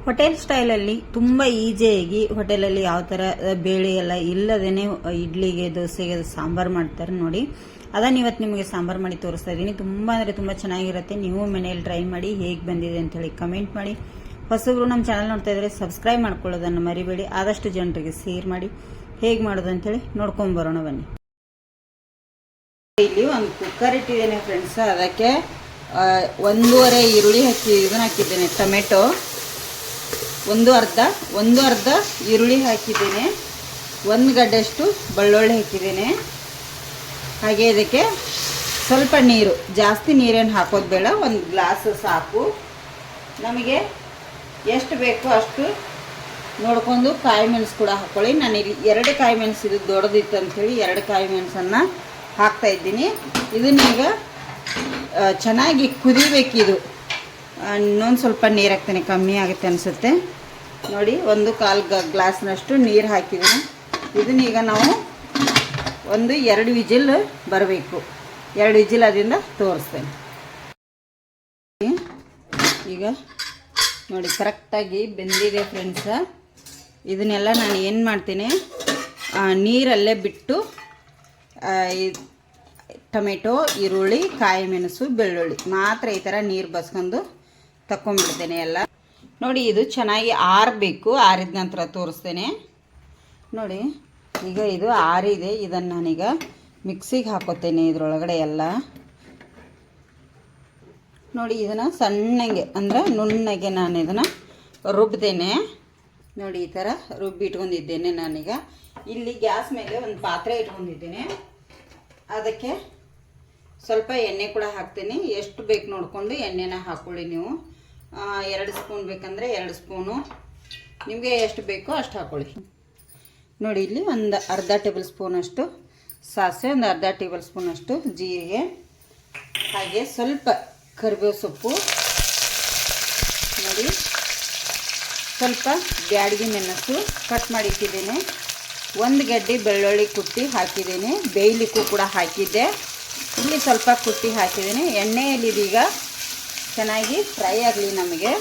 Hotel ಸ್ಟೈಲಲ್ಲಿ ತುಂಬ ಈಸಿಯಾಗಿ ಹೋಟೆಲಲ್ಲಿ ಯಾವ ಥರ ಬೇಳೆ ಎಲ್ಲ ಇಲ್ಲದೇನೆ ಇಡ್ಲಿಗೆ ದೋಸೆಗೆ ಸಾಂಬಾರು ಮಾಡ್ತಾರೆ ನೋಡಿ. ಅದನ್ನು ಇವತ್ತು ನಿಮಗೆ ಸಾಂಬಾರು ಮಾಡಿ ತೋರಿಸ್ತಾ ಇದ್ದೀನಿ. ತುಂಬ ಅಂದರೆ ತುಂಬ ಚೆನ್ನಾಗಿರುತ್ತೆ. ನೀವು ಮನೆಯಲ್ಲಿ ಟ್ರೈ ಮಾಡಿ ಹೇಗೆ ಬಂದಿದೆ ಅಂತೇಳಿ ಕಮೆಂಟ್ ಮಾಡಿ. ಹೊಸಬ್ರು ನಮ್ಮ ಚಾನಲ್ ನೋಡ್ತಾ ಇದ್ರೆ ಸಬ್ಸ್ಕ್ರೈಬ್ ಮಾಡ್ಕೊಳ್ಳೋದನ್ನು ಮರಿಬೇಡಿ. ಆದಷ್ಟು ಜನರಿಗೆ ಶೇರ್ ಮಾಡಿ ಹೇಗೆ ಮಾಡೋದು ಅಂತೇಳಿ ನೋಡ್ಕೊಂಡು ಬರೋಣ ಬನ್ನಿ. ಇಲ್ಲಿ ಒಂದು ಕುಕ್ಕರ್ ಇಟ್ಟಿದ್ದೇನೆ ಫ್ರೆಂಡ್ಸ್. ಅದಕ್ಕೆ 1.5 ಈರುಳ್ಳಿ ಇದನ್ನ ಹಾಕಿದ್ದೇನೆ. ಟೊಮೆಟೊ ಒಂದು ಅರ್ಧ ಈರುಳ್ಳಿ ಹಾಕಿದ್ದೇನೆ. 1 ಗಡ್ಡೆಷ್ಟು ಬೆಳ್ಳುಳ್ಳಿ ಹಾಕಿದ್ದೇನೆ. ಹಾಗೆ ಇದಕ್ಕೆ ಸ್ವಲ್ಪ ನೀರು, ಜಾಸ್ತಿ ನೀರೇನು ಹಾಕೋದು ಬೇಡ, 1 ಗ್ಲಾಸ್ ಸಾಕು. ನಮಗೆ ಎಷ್ಟು ಬೇಕೋ ಅಷ್ಟು ನೋಡ್ಕೊಂಡು ಕಾಯಿ ಮೆಣಸು ಕೂಡ ಹಾಕ್ಕೊಳ್ಳಿ. ನಾನು ಇಲ್ಲಿ 2 ಕಾಯಿ ಮೆಣಸು, ಇದು ದೊಡ್ಡದಿತ್ತು ಅಂಥೇಳಿ 2 ಕಾಯಿ ಮೆಣಸನ್ನು ಹಾಕ್ತಾ ಇದ್ದೀನಿ. ಇದನ್ನೀಗ ಚೆನ್ನಾಗಿ ಕುದಿಬೇಕಿದು. ಇನ್ನೊಂದು ಸ್ವಲ್ಪ ನೀರು ಹಾಕ್ತೇನೆ, ಕಮ್ಮಿ ಆಗುತ್ತೆ ಅನಿಸುತ್ತೆ ನೋಡಿ. 1/4 ಗ್ಲಾಸ್ನಷ್ಟು ನೀರು ಹಾಕಿದ್ದೀನಿ. ಇದನ್ನೀಗ ನಾವು 2 ವಿಜಿಲ್ ಬರಬೇಕು. 2 ವಿಜಿಲ್ ಅದರಿಂದ ತೋರಿಸ್ತೇನೆ. ಈಗ ನೋಡಿ ಕರೆಕ್ಟಾಗಿ ಬೆಂದಿದೆ ಫ್ರೆಂಡ್ಸ. ಇದನ್ನೆಲ್ಲ ನಾನು ಏನು ಮಾಡ್ತೀನಿ, ನೀರಲ್ಲೇ ಬಿಟ್ಟು ಟೊಮೆಟೊ, ಈರುಳ್ಳಿ, ಕಾಯಿ ಮೆಣಸು, ಬೆಳ್ಳುಳ್ಳಿ ಮಾತ್ರ ಈ ಥರ ನೀರು ಬಸ್ಕೊಂಡು ತಗೊಂಡ್ಬಿಡ್ತೇನೆ ಎಲ್ಲ. ನೋಡಿ ಇದು ಚೆನ್ನಾಗಿ ಆರಬೇಕು. ಆರಿದ ನಂತರ ತೋರಿಸ್ತೇನೆ ನೋಡಿ. ಈಗ ಇದು ಆರಿದೆ. ಇದನ್ನು ನಾನೀಗ ಮಿಕ್ಸಿಗೆ ಹಾಕೋತೇನೆ. ಇದರೊಳಗಡೆ ಎಲ್ಲ ನೋಡಿ, ಇದನ್ನು ಸಣ್ಣಗೆ ಅಂದರೆ ನುಣ್ಣಗೆ ನಾನು ಇದನ್ನು ರುಬ್ತೇನೆ ನೋಡಿ. ಈ ಥರ ರುಬ್ಬಿ ಇಟ್ಕೊಂಡಿದ್ದೇನೆ ನಾನೀಗ. ಇಲ್ಲಿ ಗ್ಯಾಸ್ ಮೇಲೆ ಒಂದು ಪಾತ್ರೆ ಇಟ್ಕೊಂಡಿದ್ದೇನೆ. ಅದಕ್ಕೆ ಸ್ವಲ್ಪ ಎಣ್ಣೆ ಕೂಡ ಹಾಕ್ತೀನಿ. ಎಷ್ಟು ಬೇಕು ನೋಡಿಕೊಂಡು ಎಣ್ಣೆನ ಹಾಕ್ಕೊಳ್ಳಿ ನೀವು. 2 ಸ್ಪೂನ್ ಬೇಕಂದರೆ 2 ಸ್ಪೂನು, ನಿಮಗೆ ಎಷ್ಟು ಬೇಕೋ ಅಷ್ಟು ಹಾಕ್ಕೊಳ್ಳಿ ನೋಡಿ. ಇಲ್ಲಿ ಒಂದು ಅರ್ಧ ಟೇಬಲ್ ಸ್ಪೂನಷ್ಟು ಸಾಸಿವೆ, ಒಂದು ಅರ್ಧ ಟೇಬಲ್ ಸ್ಪೂನಷ್ಟು ಜೀರಿಗೆ, ಹಾಗೆ ಸ್ವಲ್ಪ ಕರಿಬೇವು ಸೊಪ್ಪು ನೋಡಿ, ಸ್ವಲ್ಪ ಬ್ಯಾಡಗಿ ಮೆಣಸು ಕಟ್ ಮಾಡಿ ಇಟ್ಟಿದ್ದೇನೆ. 1 ಗಡ್ಡೆ ಬೆಳ್ಳುಳ್ಳಿ ಕುಟ್ಟಿ ಹಾಕಿದ್ದೇನೆ. ಬೇಯಲಿಕ್ಕೂ ಕೂಡ ಹಾಕಿದ್ದೆ. ಇಲ್ಲಿ ಸ್ವಲ್ಪ ಕುಟ್ಟಿ ಹಾಕಿದ್ದೇನೆ. ಎಣ್ಣೆಯಲ್ಲಿ ಇದೀಗ ಚೆನ್ನಾಗಿ ಫ್ರೈ ಆಗಲಿ ನಮಗೆ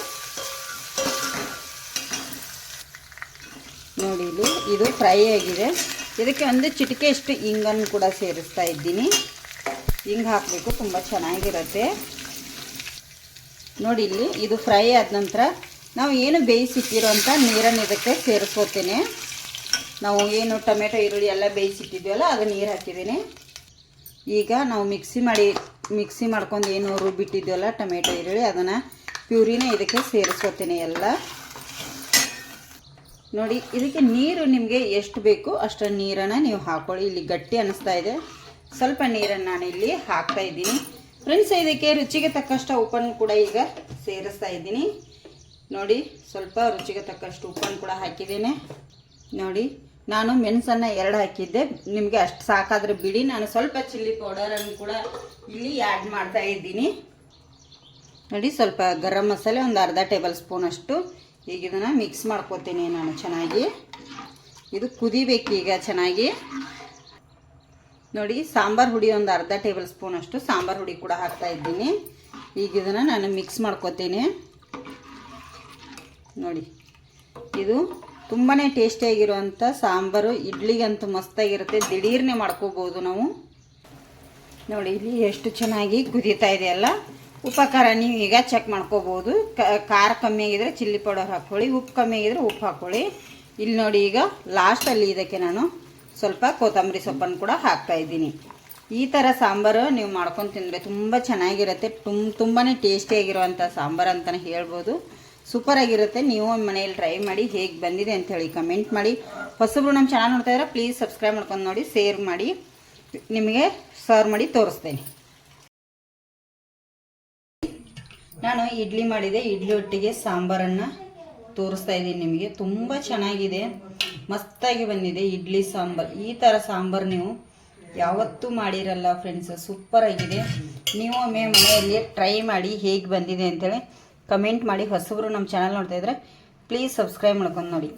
ನೋಡಿ. ಇಲ್ಲಿ ಇದು ಫ್ರೈ ಆಗಿದೆ. ಇದಕ್ಕೆ 1 ಚಿಟಿಕೆಯಷ್ಟು ಇಂಗನ್ನು ಕೂಡ ಸೇರಿಸ್ತಾ ಇದ್ದೀನಿ. ಹಿಂಗೆ ಹಾಕಬೇಕು, ತುಂಬ ಚೆನ್ನಾಗಿರುತ್ತೆ ನೋಡಿ. ಇಲ್ಲಿ ಇದು ಫ್ರೈ ಆದ ನಂತರ ನಾವು ಏನು ಬೇಯಿಸಿಟ್ಟಿರೋಂಥ ನೀರನ್ನು ಇದಕ್ಕೆ ಸೇರಿಸ್ಕೋತೇನೆ. ನಾವು ಏನು ಟೊಮೆಟೊ, ಈರುಳ್ಳಿ ಎಲ್ಲ ಬೇಯಿಸಿಟ್ಟಿದ್ವಲ್ಲ ಅದು ನೀರು ಹಾಕಿದ್ದೀನಿ. ಈಗ ನಾವು ಮಿಕ್ಸಿ ಮಾಡ್ಕೊಂಡು ಏನು ರುಬ್ಬಿಟ್ಟಿದ್ವಲ್ಲ ಟೊಮೆಟೊ, ಈರುಳ್ಳಿ, ಅದನ್ನು ಪ್ಯೂರಿನ ಇದಕ್ಕೆ ಸೇರಿಸ್ಕೋತೇನೆ ಎಲ್ಲ ನೋಡಿ. ಇದಕ್ಕೆ ನೀರು ನಿಮಗೆ ಎಷ್ಟು ಬೇಕು ಅಷ್ಟು ನೀರನ್ನು ನೀವು ಹಾಕ್ಕೊಳ್ಳಿ. ಇಲ್ಲಿ ಗಟ್ಟಿ ಅನ್ನಿಸ್ತಾ ಇದೆ, ಸ್ವಲ್ಪ ನೀರನ್ನು ನಾನು ಇಲ್ಲಿ ಹಾಕ್ತಾ ಇದ್ದೀನಿ ಫ್ರೆಂಡ್ಸ್. ಇದಕ್ಕೆ ರುಚಿಗೆ ತಕ್ಕಷ್ಟು ಉಪ್ಪನ್ನು ಕೂಡ ಈಗ ಸೇರಿಸ್ತಾ ಇದ್ದೀನಿ ನೋಡಿ. ಸ್ವಲ್ಪ ರುಚಿಗೆ ತಕ್ಕಷ್ಟು ಉಪ್ಪನ್ನು ಕೂಡ ಹಾಕಿದ್ದೇನೆ ನೋಡಿ. ನಾನು ಮೆಣಸನ್ನು 2 ಹಾಕಿದ್ದೆ, ನಿಮಗೆ ಅಷ್ಟು ಸಾಕಾದರೆ ಬಿಡಿ. ನಾನು ಸ್ವಲ್ಪ ಚಿಲ್ಲಿ ಪೌಡರನ್ನು ಕೂಡ ಇಲ್ಲಿ ಆ್ಯಡ್ ಮಾಡ್ತಾ ಇದ್ದೀನಿ ನೋಡಿ. ಸ್ವಲ್ಪ ಗರಂ ಮಸಾಲೆ, ಒಂದು ಅರ್ಧ ಟೇಬಲ್ ಸ್ಪೂನಷ್ಟು. ಈಗ ಇದನ್ನು ಮಿಕ್ಸ್ ಮಾಡ್ಕೋತೀನಿ ನಾನು ಚೆನ್ನಾಗಿ. ಇದು ಕುದಿಬೇಕು ಈಗ ಚೆನ್ನಾಗಿ ನೋಡಿ. ಸಾಂಬಾರು ಹುಡಿ ಒಂದು ಅರ್ಧ ಟೇಬಲ್ ಸ್ಪೂನಷ್ಟು ಸಾಂಬಾರು ಹುಡಿ ಕೂಡ ಹಾಕ್ತಾ ಇದ್ದೀನಿ. ಈಗ ಇದನ್ನು ನಾನು ಮಿಕ್ಸ್ ಮಾಡ್ಕೋತೀನಿ ನೋಡಿ. ಇದು ತುಂಬಾ ಟೇಸ್ಟಿಯಾಗಿರುವಂಥ ಸಾಂಬಾರು, ಇಡ್ಲಿಗಂತೂ ಮಸ್ತಾಗಿರುತ್ತೆ. ದಿಢೀರ್ನೆ ಮಾಡ್ಕೋಬೋದು ನಾವು ನೋಡಿ. ಇಲ್ಲಿ ಎಷ್ಟು ಚೆನ್ನಾಗಿ ಕುದೀತಾ ಇದೆಯಲ್ಲ. ಉಪ್ಪು ಖಾರ ನೀವು ಈಗ ಚೆಕ್ ಮಾಡ್ಕೋಬೋದು. ಖಾರ ಕಮ್ಮಿ ಆಗಿದ್ರೆ ಚಿಲ್ಲಿ ಪೌಡರ್ ಹಾಕ್ಕೊಳ್ಳಿ, ಉಪ್ಪು ಕಮ್ಮಿ ಆಗಿದ್ರೆ ಉಪ್ಪು ಹಾಕ್ಕೊಳ್ಳಿ. ಇಲ್ಲಿ ನೋಡಿ, ಈಗ ಲಾಸ್ಟಲ್ಲಿ ಇದಕ್ಕೆ ನಾನು ಸ್ವಲ್ಪ ಕೊತ್ತಂಬರಿ ಸೊಪ್ಪನ್ನು ಕೂಡ ಹಾಕ್ತಾ ಇದ್ದೀನಿ. ಈ ಥರ ಸಾಂಬಾರು ನೀವು ಮಾಡ್ಕೊಂಡು ತಿಂದರೆ ತುಂಬ ಚೆನ್ನಾಗಿರುತ್ತೆ. ತುಂಬಾ ಟೇಸ್ಟಿಯಾಗಿರುವಂಥ ಸಾಂಬಾರು ಅಂತಲೇ ಹೇಳ್ಬೋದು. ಸೂಪರಾಗಿರುತ್ತೆ. ನೀವು ಮನೆಯಲ್ಲಿ ಟ್ರೈ ಮಾಡಿ ಹೇಗೆ ಬಂದಿದೆ ಅಂಥೇಳಿ ಕಮೆಂಟ್ ಮಾಡಿ. ಹೊಸಬ್ರು ನಮ್ಮ ಚಾನಲ್ ನೋಡ್ತಾ ಇದ್ರೆ ಪ್ಲೀಸ್ ಸಬ್ಸ್ಕ್ರೈಬ್ ಮಾಡ್ಕೊಂಡು ನೋಡಿ, ಶೇರ್ ಮಾಡಿ. ನಿಮಗೆ ಸರ್ವ್ ಮಾಡಿ ತೋರಿಸ್ತೇನೆ. ನಾನು ಇಡ್ಲಿ ಮಾಡಿದೆ. ಇಡ್ಲಿ ಒಟ್ಟಿಗೆ ಸಾಂಬಾರನ್ನು ತೋರಿಸ್ತಾ ಇದ್ದೀನಿ ನಿಮಗೆ. ತುಂಬ ಚೆನ್ನಾಗಿದೆ, ಮಸ್ತಾಗಿ ಬಂದಿದೆ ಇಡ್ಲಿ ಸಾಂಬಾರು. ಈ ಥರ ಸಾಂಬಾರು ನೀವು ಯಾವತ್ತೂ ಮಾಡಿರಲ್ಲ ಫ್ರೆಂಡ್ಸ್, ಸೂಪರಾಗಿದೆ. ನೀವು ಮನೆಯಲ್ಲಿ ಟ್ರೈ ಮಾಡಿ ಹೇಗೆ ಬಂದಿದೆ ಅಂತೇಳಿ ಕಮೆಂಟ್ ಮಾಡಿ. ಹೊಸಬ್ರು ನಮ್ಮ ಚಾನಲ್ ನೋಡ್ತಾ ಇದ್ರೆ ಪ್ಲೀಸ್ ಸಬ್ಸ್ಕ್ರೈಬ್ ಮಾಡ್ಕೊಂಡು ನೋಡಿ.